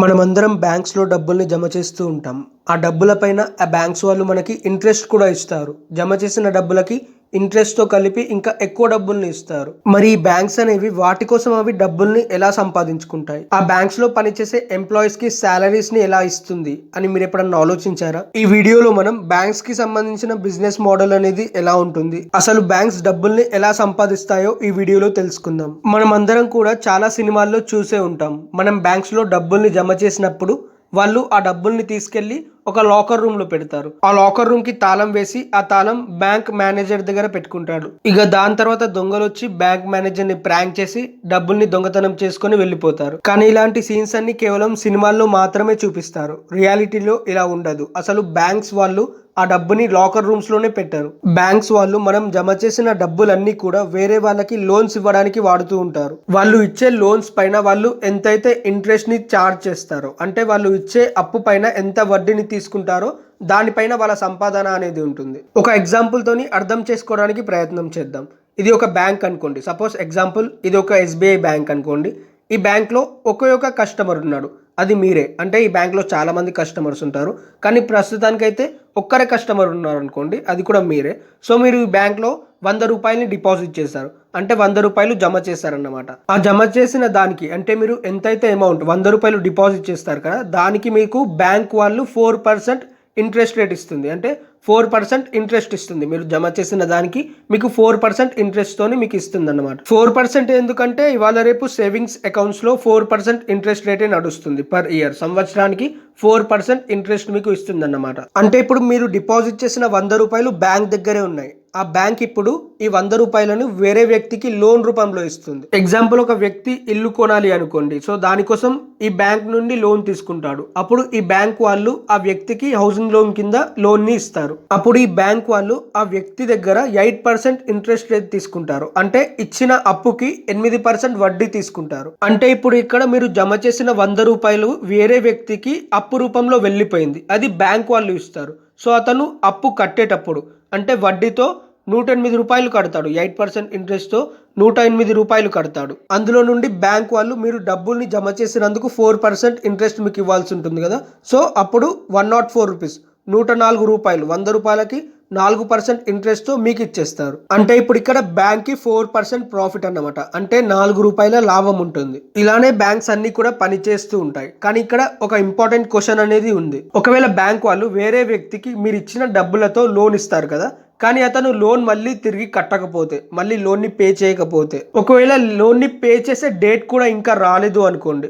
మనమందరం బ్యాంక్స్‌లో డబ్బుల్ని జమ చేస్తూ ఉంటాం. ఆ డబ్బులపైన ఆ బ్యాంక్స్ వాళ్ళు మనకి ఇంట్రెస్ట్ కూడా ఇస్తారు. జమ చేసిన డబ్బులకి ఇంట్రెస్ట్‌తో కలిపి ఇంకా ఎక్కువ డబ్బుల్ని ఇస్తారు. మరి ఈ బ్యాంక్స్ అనేవి వాటి కోసం అవి డబ్బుల్ని ఎలా సంపాదించుకుంటాయి? ఆ బ్యాంక్స్‌లో పనిచేసే ఎంప్లాయీస్‌కి సాలరీస్‌ని ఎలా ఇస్తుంది అని మీరు ఎప్పుడన్నా ఆలోచించారా? ఈ వీడియోలో మనం బ్యాంక్స్‌కి సంబంధించిన బిజినెస్ మోడల్ అనేది ఎలా ఉంటుంది? అసలు బ్యాంక్స్ డబ్బుల్ని ఎలా సంపాదిస్తాయో ఈ వీడియోలో తెలుసుకుందాం. మనం అందరం కూడా చాలా సినిమాల్లో చూసే ఉంటాం. మనం బ్యాంక్స్‌లో డబ్బుల్ని జమ చేసినప్పుడు వాళ్ళు ఆ డబ్బుల్ని తీసుకెళ్లి ఒక లాకర్ రూమ్ లో పెడతారు. ఆ లాకర్ రూమ్ కి తాళం వేసి ఆ తాళం బ్యాంక్ మేనేజర్ దగ్గర పెట్టుకుంటాడు. ఇక దాని తర్వాత దొంగలు వచ్చి బ్యాంక్ మేనేజర్ ని ప్రాంక్ చేసి డబ్బుల్ని దొంగతనం చేసుకుని వెళ్ళిపోతారు. కానీ ఇలాంటి సీన్స్ అన్ని కేవలం సినిమాల్లో మాత్రమే చూపిస్తారు. రియాలిటీలో ఇలా ఉండదు. అసలు బ్యాంక్స్ వాళ్ళు ఆ డబ్బుని లాకర్ రూమ్స్ లోనే పెట్టారు. బ్యాంక్స్ వాళ్ళు మనం జమ చేసిన డబ్బులన్నీ కూడా వేరే వాళ్ళకి లోన్స్ ఇవ్వడానికి వాడుతూ ఉంటారు. వాళ్ళు ఇచ్చే లోన్స్ పైన వాళ్ళు ఎంతైతే ఇంట్రెస్ట్ ని చార్జ్ చేస్తారో, అంటే వాళ్ళు ఇచ్చే అప్పు పైన ఎంత వడ్డీని తీసుకుంటారో దానిపైన వాళ్ళ సంపాదన అనేది ఉంటుంది. ఒక ఎగ్జాంపుల్ తోని అర్థం చేసుకోవడానికి ప్రయత్నం చేద్దాం. ఇది ఒక బ్యాంక్ అనుకోండి. సపోజ్ ఎగ్జాంపుల్ ఇది ఒక ఎస్బీఐ బ్యాంక్ అనుకోండి. ఈ బ్యాంక్లో ఒక కస్టమర్ ఉన్నాడు, అది మీరే. అంటే ఈ బ్యాంక్లో చాలా మంది కస్టమర్స్ ఉంటారు, కానీ ప్రస్తుతానికైతే ఒక్కరే కస్టమర్ ఉన్నారు అనుకోండి, అది కూడా మీరే. సో మీరు ఈ బ్యాంక్లో 100 రూపాయలని డిపాజిట్ చేశారు, అంటే 100 రూపాయలు జమ చేశారన్నమాట. ఆ జమ చేసిన దానికి అంటే మీరు ఎంతైతే అమౌంట్ 100 రూపాయలు డిపాజిట్ చేస్తారు కదా, దానికి మీకు బ్యాంక్ వాళ్ళు 4% ఇంట్రెస్ట్ రేట్ ఇస్తుంది. అంటే 4% ఇంట్రెస్ట్ ఇస్తుంది. మీరు జమ చేసిన దానికి మీకు 4% ఇంట్రెస్ట్ తోని మీకు ఇస్తుంది అన్నమాట. 4% ఎందుకంటే ఇవాళ రేపు సేవింగ్స్ అకౌంట్స్ లో 4% ఇంట్రెస్ట్ రేటే నడుస్తుంది పర్ ఇయర్. సంవత్సరానికి 4% ఇంట్రెస్ట్ మీకు ఇస్తుంది అన్నమాట. అంటే ఇప్పుడు మీరు డిపాజిట్ చేసిన 100 రూపాయలు బ్యాంక్ దగ్గరే ఉన్నాయి. ఆ బ్యాంక్ ఇప్పుడు ఈ 100 రూపాయలను వేరే వ్యక్తికి లోన్ రూపంలో ఇస్తుంది. ఎగ్జాంపుల్, ఒక వ్యక్తి ఇల్లు కొనాలి అనుకోండి. సో దానికోసం ఈ బ్యాంక్ నుండి లోన్ తీసుకుంటాడు. అప్పుడు ఈ బ్యాంక్ వాళ్ళు ఆ వ్యక్తికి హౌసింగ్ లోన్ కింద లోన్ ని ఇస్తారు. అప్పుడు ఈ బ్యాంక్ వాళ్ళు ఆ వ్యక్తి దగ్గర 8% ఇంట్రెస్ట్ రేట్ తీసుకుంటారు. అంటే ఇచ్చిన అప్పుకి 8% వడ్డీ తీసుకుంటారు. అంటే ఇప్పుడు ఇక్కడ మీరు జమ చేసిన 100 రూపాయలు వేరే వ్యక్తికి అప్పు రూపంలో వెళ్ళిపోయింది. అది బ్యాంక్ వాళ్ళు ఇస్తారు. సో అతను అప్పు కట్టేటప్పుడు అంటే వడ్డీతో 108 రూపాయలు కడతాడు. 8% ఇంట్రెస్ట్తో 108 రూపాయలు కడతాడు. అందులో నుండి బ్యాంక్ వాళ్ళు మీరు డబ్బుల్ని జమ చేసినందుకు 4% ఇంట్రెస్ట్ మీకు ఇవ్వాల్సి ఉంటుంది కదా. సో అప్పుడు 104 రూపీస్, 104 రూపాయలు, 100 రూపాయలకి 4% ఇంట్రెస్ట్తో మీకు ఇచ్చేస్తారు. అంటే ఇప్పుడు ఇక్కడ బ్యాంక్కి 4% ప్రాఫిట్ అన్నమాట. అంటే 4 రూపాయల లాభం ఉంటుంది. ఇలానే బ్యాంక్స్ అన్ని కూడా పనిచేస్తూ ఉంటాయి. కానీ ఇక్కడ ఒక ఇంపార్టెంట్ క్వశ్చన్ అనేది ఉంది. ఒకవేళ బ్యాంక్ వాళ్ళు వేరే వ్యక్తికి మీరు ఇచ్చిన డబ్బులతో లోన్ ఇస్తారు కదా, కానీ అతను లోన్ మళ్ళీ తిరిగి కట్టకపోతే, మళ్ళీ లోన్ని పే చేయకపోతే, ఒకవేళ లోన్ని పే చేసే డేట్ కూడా ఇంకా రాలేదు అనుకోండి,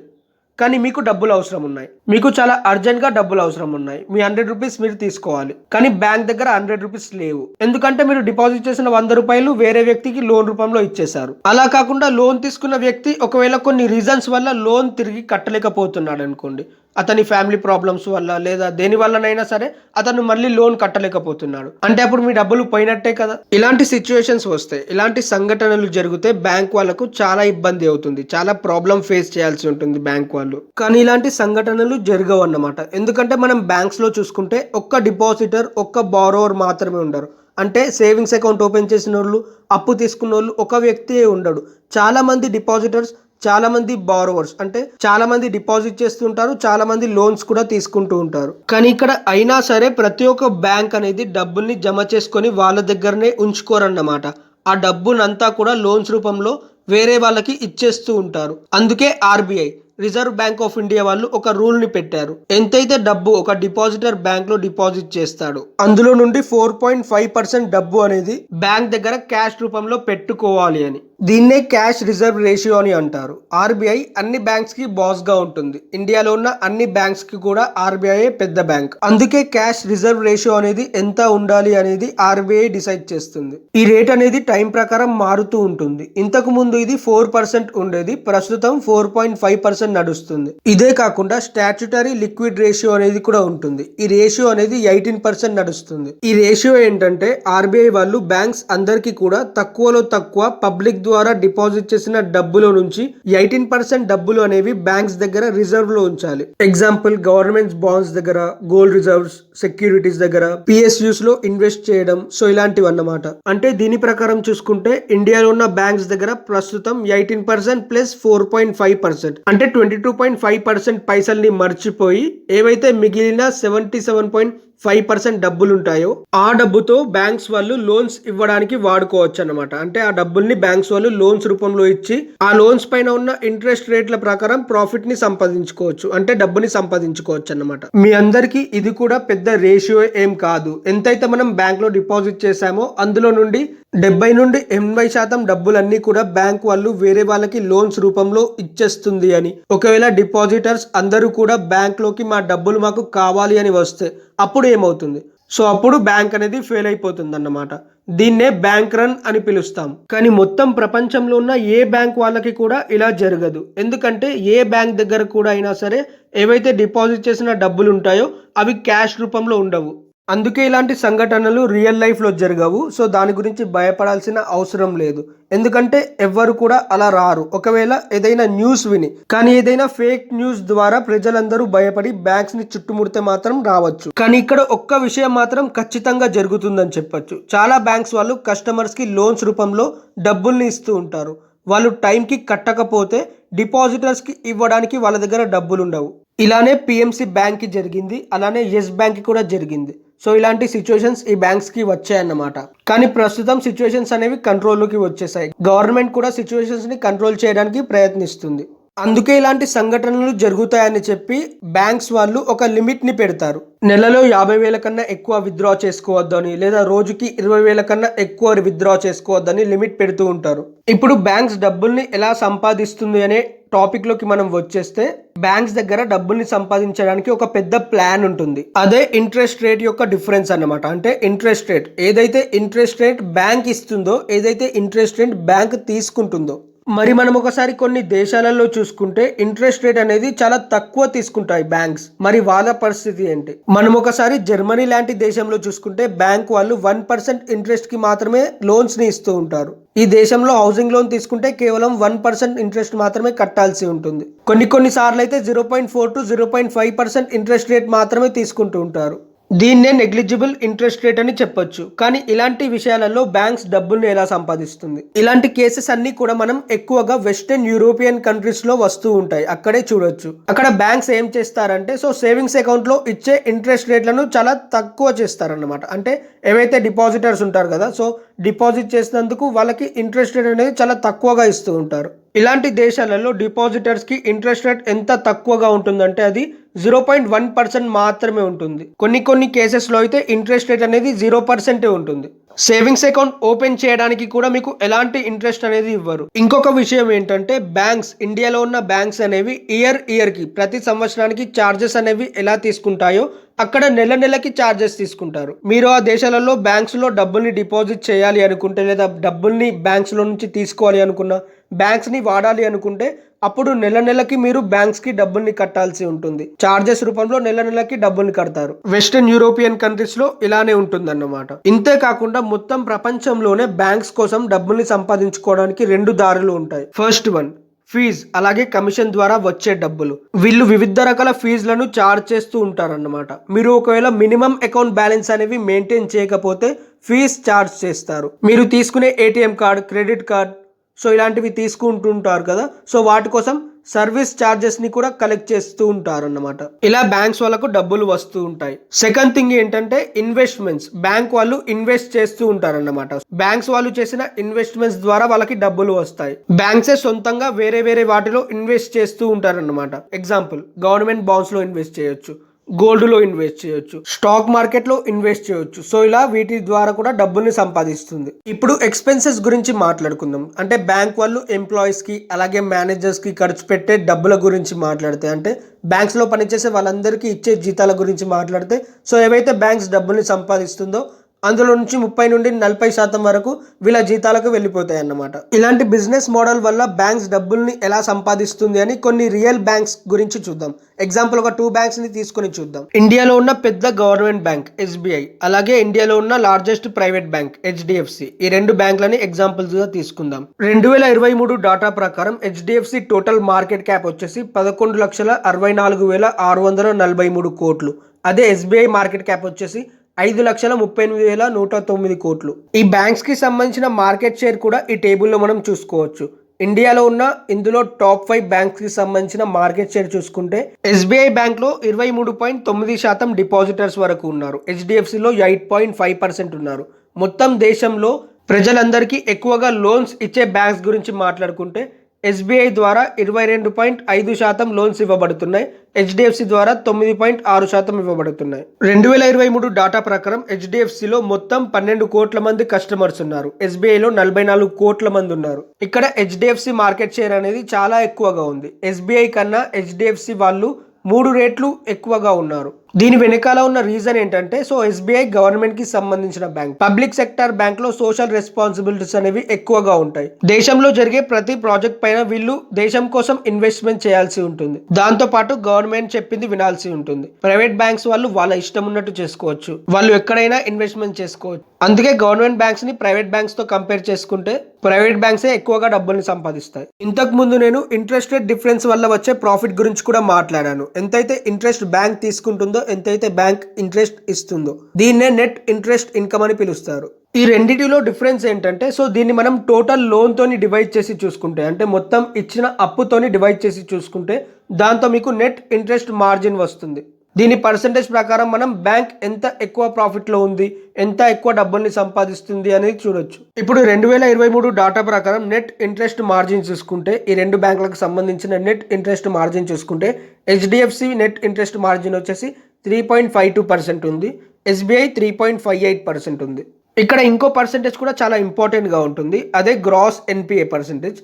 కానీ మీకు డబ్బులు అవసరం ఉన్నాయి, మీకు చాలా అర్జెంట్గా డబ్బులు అవసరం ఉన్నాయి, మీ 100 రూపీస్ మీరు తీసుకోవాలి, కానీ బ్యాంక్ దగ్గర 100 రూపీస్ లేవు. ఎందుకంటే మీరు డిపాజిట్ చేసిన 100 రూపాయలు వేరే వ్యక్తికి లోన్ రూపంలో ఇచ్చేశారు. అలా కాకుండా లోన్ తీసుకున్న వ్యక్తి ఒకవేళ కొన్ని రీజన్స్ వల్ల లోన్ తిరిగి కట్టలేకపోతున్నాడు అనుకోండి, అతని ఫ్యామిలీ ప్రాబ్లమ్స్ వల్ల లేదా దేని వల్లనైనా సరే అతను మళ్ళీ లోన్ కట్టలేకపోతున్నాడు, అంటే అప్పుడు మీ డబ్బులు పోయినట్టే కదా. ఇలాంటి సిచ్యువేషన్స్ వస్తాయి, ఇలాంటి సంఘటనలు జరిగితే బ్యాంక్ వాళ్ళకు చాలా ఇబ్బంది అవుతుంది, చాలా ప్రాబ్లం ఫేస్ చేయాల్సి ఉంటుంది బ్యాంక్ వాళ్ళు. కానీ ఇలాంటి సంఘటనలు జరగవు అన్నమాట. ఎందుకంటే మనం బ్యాంక్స్ లో చూసుకుంటే ఒక్క డిపాజిటర్, ఒక్క బారోవర్ మాత్రమే ఉండరు. అంటే సేవింగ్స్ అకౌంట్ ఓపెన్ చేసిన వాళ్ళు, అప్పు తీసుకున్న వాళ్ళు ఒక వ్యక్తియే ఉండడు. చాలా మంది డిపాజిటర్స్, చాలా మంది బారోవర్స్, అంటే చాలా మంది డిపాజిట్ చేస్తుంటారు, చాలా మంది లోన్స్ కూడా తీసుకుంటూ ఉంటారు. కానీ ఇక్కడ అయినా సరే ప్రతి ఒక్క బ్యాంక్ అనేది డబ్బుల్ని జమ చేసుకొని వాళ్ళ దగ్గరనే ఉంచుకోరన్నమాట. ఆ డబ్బునంతా కూడా లోన్స్ రూపంలో వేరే వాళ్ళకి ఇచ్చేస్తూ ఉంటారు. అందుకే RBI, reserve bank of India వాళ్ళు ఒక రూల్ ని పెట్టారు. ఎంతైతే డబ్బు ఒక డిపాజిటర్ బ్యాంక్ లో డిపాజిట్ చేస్తాడు, అందులో నుండి 4.5% డబ్బు అనేది బ్యాంక్ దగ్గర క్యాష్ రూపంలో పెట్టుకోవాలి అని. దీన్నే క్యాష్ రిజర్వ్ రేషియో అని అంటారు. ఆర్బీఐ అన్ని బ్యాంక్స్ కి బాస్ గా ఉంటుంది. ఇండియాలో ఉన్న అన్ని బ్యాంక్స్ కి కూడా ఆర్బీఐ పెద్ద బ్యాంక్. అందుకే క్యాష్ రిజర్వ్ రేషియో అనేది ఎంత ఉండాలి అనేది ఆర్బీఐ డిసైడ్ చేస్తుంది. ఈ రేట్ అనేది టైం ప్రకారం మారుతూ ఉంటుంది. ఇంతకు ముందు ఇది 4% ఉండేది, ప్రస్తుతం 4.5% నడుస్తుంది. ఇదే కాకుండా స్టాట్యుటరీ లిక్విడ్ రేషియో అనేది కూడా ఉంటుంది. ఈ రేషియో అనేది 18% నడుస్తుంది. ఈ రేషియో ఏంటంటే ఆర్బీఐ వాళ్ళు బ్యాంక్స్ అందరికీ కూడా తక్కువలో తక్కువ పబ్లిక్ ద్వారా డిపాజిట్ చేసిన డబ్బులో నుంచి 18% డబ్బులు అనేవి బ్యాంక్స్ దగ్గర రిజర్వ్ లో ఉంచాలి. ఎగ్జాంపుల్ గవర్నమెంట్ బాండ్స్ దగ్గర, గోల్డ్ రిజర్వ్స్, సెక్యూరిటీస్ దగ్గర, పిఎస్యూస్ లో ఇన్వెస్ట్ చేయడం. సో ఇలాంటివి అన్నమాట. అంటే దీని ప్రకారం చూసుకుంటే ఇండియాలో ఉన్న బ్యాంక్స్ దగ్గర ప్రస్తుతం 18% ప్లస్ 4.5% అంటే 22.5% పైసల్ని మర్చిపోయి ఏవైతే మిగిలిన 77.5% డబ్బులు ఉంటాయో ఆ డబ్బుతో బ్యాంక్స్ వాళ్ళు లోన్స్ ఇవ్వడానికి వాడుకోవచ్చు అన్నమాట. అంటే ఆ డబ్బుల్ని బ్యాంక్స్ వాళ్ళు లోన్స్ రూపంలో ఇచ్చి ఆ లోన్స్ పైన ఉన్న ఇంట్రెస్ట్ రేట్ల ప్రకారం ప్రాఫిట్ ని సంపాదించుకోవచ్చు, అంటే డబ్బుని సంపాదించుకోవచ్చు అన్నమాట. మీ అందరికి ఇది కూడా పెద్ద రేషియో ఏం కాదు. ఎంతైతే మనం బ్యాంక్ లో డిపాజిట్ చేసామో అందులో నుండి 70 నుండి 80% డబ్బులన్నీ కూడా బ్యాంక్ వాళ్ళు వేరే వాళ్ళకి లోన్స్ రూపంలో ఇచ్చేస్తుంది అని. ఒకవేళ డిపాజిటర్స్ అందరూ కూడా బ్యాంక్ లోకి మా డబ్బులు మాకు కావాలి అని వస్తే అప్పుడు ఏమవుతుంది? సో అప్పుడు బ్యాంక్ అనేది ఫెయిల్ అయిపోతుంది అన్నమాట. దీన్నే బ్యాంక్ రన్ అని పిలుస్తాం. కానీ మొత్తం ప్రపంచంలో ఉన్న ఏ బ్యాంక్ వాళ్ళకి కూడా ఇలా జరగదు. ఎందుకంటే ఏ బ్యాంక్ దగ్గర కూడా అయినా సరే ఏవైతే డిపాజిట్ చేసిన డబ్బులు ఉంటాయో అవి క్యాష్ రూపంలో ఉండవు. అందుకే ఇలాంటి సంఘటనలు రియల్ లైఫ్లో జరగవు. సో దాని గురించి భయపడాల్సిన అవసరం లేదు. ఎందుకంటే ఎవ్వరు కూడా అలా రారు. ఒకవేళ ఏదైనా న్యూస్ విని, కానీ ఏదైనా ఫేక్ న్యూస్ ద్వారా ప్రజలందరూ భయపడి బ్యాంక్స్ ని చుట్టుముడితే మాత్రం రావచ్చు. కానీ ఇక్కడ ఒక్క విషయం మాత్రం ఖచ్చితంగా జరుగుతుందని చెప్పొచ్చు. చాలా బ్యాంక్స్ వాళ్ళు కస్టమర్స్ కి లోన్స్ రూపంలో డబ్బుల్ని ఇస్తూ ఉంటారు. వాళ్ళు టైంకి కట్టకపోతే డిపాజిటర్స్ కి ఇవ్వడానికి వాళ్ళ దగ్గర డబ్బులు ఉండవు. ఇలానే పిఎంసి బ్యాంక్ కి జరిగింది, అలానే ఎస్ బ్యాంక్ కి కూడా జరిగింది. సో ఇలాంటి సిచ్యువేషన్స్ ఈ బ్యాంక్స్ కి వచ్చాయన్నమాట. కానీ ప్రస్తుతం సిచ్యువేషన్స్ అనేవి కంట్రోల్లోకి వచ్చేసాయి. గవర్నమెంట్ కూడా సిచ్యువేషన్స్ ని కంట్రోల్ చేయడానికి ప్రయత్నిస్తుంది. అందుకే ఇలాంటి సంఘటనలు జరుగుతాయని చెప్పి బ్యాంక్స్ వాళ్ళు ఒక లిమిట్ ని పెడతారు. నెలలో 50,000 కన్నా ఎక్కువ విత్డ్రా చేసుకోవద్దని, లేదా రోజుకి 20,000 కన్నా ఎక్కువ విత్డ్రా చేసుకోవద్దని లిమిట్ పెడుతూ ఉంటారు. ఇప్పుడు బ్యాంక్స్ డబ్బుల్ని ఎలా సంపాదిస్తుంది అనే టాపిక్ లోకి మనం వచ్చేస్తే, బ్యాంక్స్ దగ్గర డబ్బుల్ని సంపాదించడానికి ఒక పెద్ద ప్లాన్ ఉంటుంది. అదే ఇంట్రెస్ట్ రేట్ యొక్క డిఫరెన్స్ అన్నమాట. అంటే ఇంట్రెస్ట్ రేట్ ఏదైతే ఇంట్రెస్ట్ రేట్ బ్యాంక్ ఇస్తుందో, ఏదైతే ఇంట్రెస్ట్ రేట్ బ్యాంక్ తీసుకుంటుందో. మరి మనం ఒకసారి కొన్ని దేశాలలో చూసుకుంటే ఇంట్రెస్ట్ రేట్ అనేది చాలా తక్కువ తీసుకుంటాయి బ్యాంక్స్. మరి వాళ్ళ పరిస్థితి ఏంటి? మనం ఒకసారి జర్మనీ లాంటి దేశంలో చూసుకుంటే బ్యాంక్ వాళ్ళు 1% ఇంట్రెస్ట్ కి మాత్రమే లోన్స్ ని ఇస్తూ ఉంటారు. ఈ దేశంలో హౌసింగ్ లోన్ తీసుకుంటే కేవలం 1% ఇంట్రెస్ట్ మాత్రమే కట్టాల్సి ఉంటుంది. కొన్ని సార్లు అయితే 0.4 to 0.5% ఇంట్రెస్ట్ రేట్ మాత్రమే తీసుకుంటూ ఉంటారు. దీన్నే నెగ్లిజిబుల్ ఇంట్రెస్ట్ రేట్ అని చెప్పొచ్చు. కానీ ఇలాంటి విషయాలలో బ్యాంక్స్ డబ్బుల్ని ఎలా సంపాదిస్తుంది? ఇలాంటి కేసెస్ అన్ని కూడా మనం ఎక్కువగా వెస్టర్న్ యూరోపియన్ కంట్రీస్ లో వస్తూ ఉంటాయి. అక్కడే చూడొచ్చు. అక్కడ బ్యాంక్స్ ఏం చేస్తారంటే, సో సేవింగ్స్ అకౌంట్ లో ఇచ్చే ఇంట్రెస్ట్ రేట్లను చాలా తక్కువ చేస్తారన్నమాట. అంటే ఏవైతే డిపాజిటర్స్ ఉంటారు కదా, సో డిపాజిట్ చేసినందుకు వాళ్ళకి ఇంట్రెస్ట్ రేట్ అనేది చాలా తక్కువగా ఇస్తూ ఉంటారు. ఇలాంటి దేశాలలో డిపాజిటర్స్ కి ఇంట్రెస్ట్ రేట్ ఎంత తక్కువగా ఉంటుందంటే అది 0.1% మాత్రమే ఉంటుంది. కొన్ని కేసెస్ లో అయితే ఇంట్రెస్ట్ రేట్ అనేది 0% ఉంటుంది. సేవింగ్స్ అకౌంట్ ఓపెన్ చేయడానికి కూడా మీకు ఎలాంటి ఇంట్రెస్ట్ అనేది ఇవ్వరు. ఇంకొక విషయం ఏంటంటే, బ్యాంక్స్, ఇండియాలో ఉన్న బ్యాంక్స్ అనేవి ఇయర్ కి ప్రతి సంవత్సరానికి చార్జెస్ అనేవి ఎలా తీసుకుంటాయో అక్కడ నెలకి చార్జెస్ తీసుకుంటారు. మీరు ఆ దేశాలలో బ్యాంక్స్ లో డబ్బుల్ని డిపాజిట్ చేయాలి అనుకుంటే, లేదా డబ్బుల్ని బ్యాంక్స్ లో నుంచి తీసుకోవాలి అనుకున్నా, బ్యాంక్స్ ని వాడాలి అనుకుంటే అప్పుడు నెలకి మీరు బ్యాంక్స్ కి డబ్బుల్ని కట్టాల్సి ఉంటుంది. చార్జెస్ రూపంలో నెలకి డబ్బుల్ని కడతారు. వెస్టర్న్ యూరోపియన్ కంట్రీస్ లో ఇలానే ఉంటుంది అన్నమాట. ఇంతే కాకుండా మొత్తం ప్రపంచంలోనే బ్యాంక్స్ కోసం డబ్బుల్ని సంపాదించుకోవడానికి 2 దారులు ఉంటాయి. ఫస్ట్ వన్ ఫీజ్, అలాగే కమిషన్ ద్వారా వచ్చే డబ్బులు. వీళ్ళు వివిధ రకాల ఫీజులను చార్జ్ చేస్తూ ఉంటారన్నమాట. మీరు ఒకవేళ మినిమం అకౌంట్ బ్యాలెన్స్ అనేవి మెయింటైన్ చేయకపోతే ఫీజ్ చార్జ్ చేస్తారు. మీరు తీసుకునే ATM card, credit card, so ఇలాంటివి తీసుకుంటుంటారు కదా, సో వాటి కోసం సర్వీస్ చార్జెస్ ని కూడా కలెక్ట్ చేస్తూ ఉంటారు అన్నమాట. ఇలా బ్యాంక్స్ వాళ్ళకు డబ్బులు వస్తూ ఉంటాయి. సెకండ్ థింగ్ ఏంటంటే ఇన్వెస్ట్మెంట్స్. బ్యాంక్ వాళ్ళు ఇన్వెస్ట్ చేస్తూ ఉంటారన్నమాట. బ్యాంక్స్ వాళ్ళు చేసిన ఇన్వెస్ట్మెంట్స్ ద్వారా వాళ్ళకి డబ్బులు వస్తాయి. బ్యాంక్సే సొంతంగా వేరే వాటిలో ఇన్వెస్ట్ చేస్తూ ఉంటారన్నమాట. ఎగ్జాంపుల్ గవర్నమెంట్ బాండ్స్ లో ఇన్వెస్ట్ చేయొచ్చు, గోల్డ్ లో ఇన్వెస్ట్ చేయొచ్చు, స్టాక్ మార్కెట్ లో ఇన్వెస్ట్ చేయొచ్చు. సో ఇలా వీటి ద్వారా కూడా డబ్బుల్ని సంపాదిస్తుంది. ఇప్పుడు ఎక్స్పెన్సెస్ గురించి మాట్లాడుకుందాం. అంటే బ్యాంక్ వాళ్ళు ఎంప్లాయీస్ కి, అలాగే మేనేజర్స్ కి ఖర్చు పెట్టే డబ్బుల గురించి మాట్లాడితే, అంటే బ్యాంక్స్ లో పనిచేసే వాళ్ళందరికీ ఇచ్చే జీతాల గురించి మాట్లాడితే, సో ఏవైతే బ్యాంక్స్ డబ్బుల్ని సంపాదిస్తుందో అందులో నుంచి 30 నుండి 40% వరకు వీళ్ళ జీతాలకు వెళ్ళిపోతాయి అన్నమాట. ఇలాంటి బిజినెస్ మోడల్ వల్ల బ్యాంక్స్ డబ్బుల్ని ఎలా సంపాదిస్తుంది అని కొన్ని రియల్ బ్యాంక్స్ గురించి చూద్దాం. ఎగ్జాంపుల్ ఒక 2 బ్యాంక్స్ ని తీసుకొని చూద్దాం. ఇండియాలో ఉన్న పెద్ద గవర్నమెంట్ బ్యాంక్ SBI, అలాగే ఇండియాలో ఉన్న లార్జెస్ట్ ప్రైవేట్ బ్యాంక్ HDFC. ఈ 2 బ్యాంకులని ఎగ్జాంపుల్స్ గా తీసుకుందాం. 2023 డాటా ప్రకారం HDFC టోటల్ మార్కెట్ క్యాప్ వచ్చేసి 11,64,643 కోట్లు. అదే SBI మార్కెట్ క్యాప్ వచ్చేసి 5,38,109 కోట్లు. ఈ బ్యాంక్స్ కి సంబంధించిన మార్కెట్ షేర్ కూడా ఈ టేబుల్లో మనం చూసుకోవచ్చు. ఇండియాలో ఉన్న ఇందులో టాప్ 5 బ్యాంక్స్ కి సంబంధించిన మార్కెట్ షేర్ చూసుకుంటే SBI బ్యాంక్ లో 23.9% డిపాజిటర్స్ వరకు ఉన్నారు. HDFCలో 8.5% ఉన్నారు. మొత్తం దేశంలో ప్రజలందరికీ ఎక్కువగా లోన్స్ ఇచ్చే బ్యాంక్స్ గురించి మాట్లాడుకుంటే SBI ద్వారా 22.5% లోన్స్ ఇవ్వబడుతున్నాయి. HDFC ద్వారా 9.6% ఇవ్వబడుతున్నాయి. 2023 డాటా ప్రకారం HDFCలో మొత్తం 12 కోట్ల మంది కస్టమర్స్ ఉన్నారు. SBIలో 44 కోట్ల మంది ఉన్నారు. ఇక్కడ HDFC మార్కెట్ షేర్ అనేది చాలా ఎక్కువగా ఉంది. SBI కన్నా HDFC వాళ్ళు 3 రేట్లు ఎక్కువగా ఉన్నారు. దీని వెనకాల ఉన్న రీజన్ ఏంటంటే SBI గవర్నమెంట్ కి సంబంధించిన బ్యాంక్. పబ్లిక్ సెక్టర్ బ్యాంక్ లో సోషల్ రెస్పాన్సిబిలిటీస్ అనేవి ఎక్కువగా ఉంటాయి. దేశంలో జరిగే ప్రతి ప్రాజెక్ట్ పైన వీళ్ళు దేశం కోసం ఇన్వెస్ట్మెంట్ చేయాల్సి ఉంటుంది. దాంతో పాటు గవర్నమెంట్ చెప్పింది వినాల్సి ఉంటుంది. ప్రైవేట్ బ్యాంక్స్ వాళ్ళు వాళ్ళ ఇష్టం ఉన్నట్టు చేసుకోవచ్చు. వాళ్ళు ఎక్కడైనా ఇన్వెస్ట్మెంట్ చేసుకోవచ్చు. అందుకే గవర్నమెంట్ బ్యాంక్స్ ని ప్రైవేట్ బ్యాంక్స్ తో కంపేర్ చేసుకుంటే ప్రైవేట్ బ్యాంక్సే ఎక్కువగా డబ్బుల్ని సంపాదిస్తాయి. ఇంతకు ముందు నేను ఇంట్రెస్ట్ రేట్ డిఫరెన్స్ వల్ల వచ్చే ప్రాఫిట్ గురించి కూడా మాట్లాడాను. ఎంతైతే ఇంట్రెస్ట్ బ్యాంక్ తీసుకుంటుందో, ఎంతైతే బ్యాంక్ ఇంట్రెస్ట్ ఇస్తుందో దీన్నే నెట్ ఇంట్రెస్ట్ ఇన్కమ్ అని పిలుస్తారు. ఈ రెండిటిలో డిఫరెన్స్ ఏంటంటే దీన్ని మనం టోటల్ లోన్ తోని డివైడ్ చేసి చూసుకుంటే, అంటే మొత్తం ఇచ్చిన అప్పుతోని డివైడ్ చేసి చూసుకుంటే దాంతో మీకు నెట్ ఇంట్రెస్ట్ మార్జిన్ వస్తుంది. దీని పర్సంటేజ్ ప్రకారం మనం బ్యాంక్ ఎంత ఎక్కువ ప్రాఫిట్ లో ఉంది, ఎంత ఎక్కువ డబ్బుల్ని సంపాదిస్తుంది అనేది చూడొచ్చు. ఇప్పుడు 2023 డాటా ప్రకారం నెట్ ఇంట్రెస్ట్ మార్జిన్ చూసుకుంటే ఈ 2 బ్యాంకులకు సంబంధించిన నెట్ ఇంట్రెస్ట్ మార్జిన్ చూసుకుంటే HDFC నెట్ ఇంట్రెస్ట్ మార్జిన్ వచ్చేసి 3.52% ఉంది. SBI 3.58% ఉంది. ఇక్కడ ఇంకో పర్సెంటేజ్ కూడా చాలా ఇంపార్టెంట్ గా ఉంటుంది. అదే గ్రాస్ NPA పర్సెంటేజ్.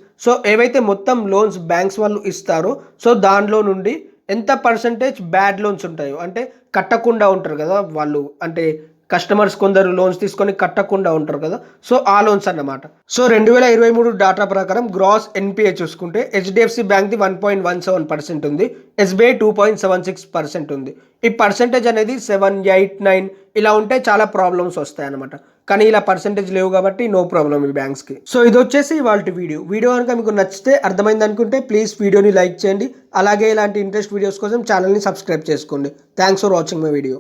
ఏవైతే మొత్తం లోన్స్ బ్యాంక్స్ వాళ్ళు ఇస్తారో దానిలో నుండి ఎంత పర్సెంటేజ్ బ్యాడ్ లోన్స్ ఉంటాయో, అంటే కట్టకుండా ఉంటారు కదా వాళ్ళు, అంటే కస్టమర్స్ కొందరు లోన్స్ తీసుకొని కట్టకుండా ఉంటారు కదా, ఆ లోన్స్ అన్నమాట. 2023 డాటా ప్రకారం గ్రాస్ NPA చూసుకుంటే HDFC బ్యాంక్ ది 1.17% ఉంది. SBI 2.76% ఉంది. ఈ పర్సెంటేజ్ అనేది 7, 8, 9 ఇలా ఉంటే చాలా ప్రాబ్లమ్స్ వస్తాయి అనమాట. కానీ ఇలా పర్సెంటేజ్ లేవు కాబట్టి నో ప్రాబ్లం ఈ బ్యాంక్స్ కి. ఇది వచ్చేసి ఇవాళ వీడియో కనుక మీకు నచ్చితే, అర్థమైంది అనుకుంటే ప్లీజ్ వీడియోని లైక్ చేయండి. అలాగే ఇలాంటి ఇంట్రెస్ట్ వీడియోస్ కోసం ఛానల్ని సబ్స్క్రైబ్ చేసుకోండి. Thanks for watching my video.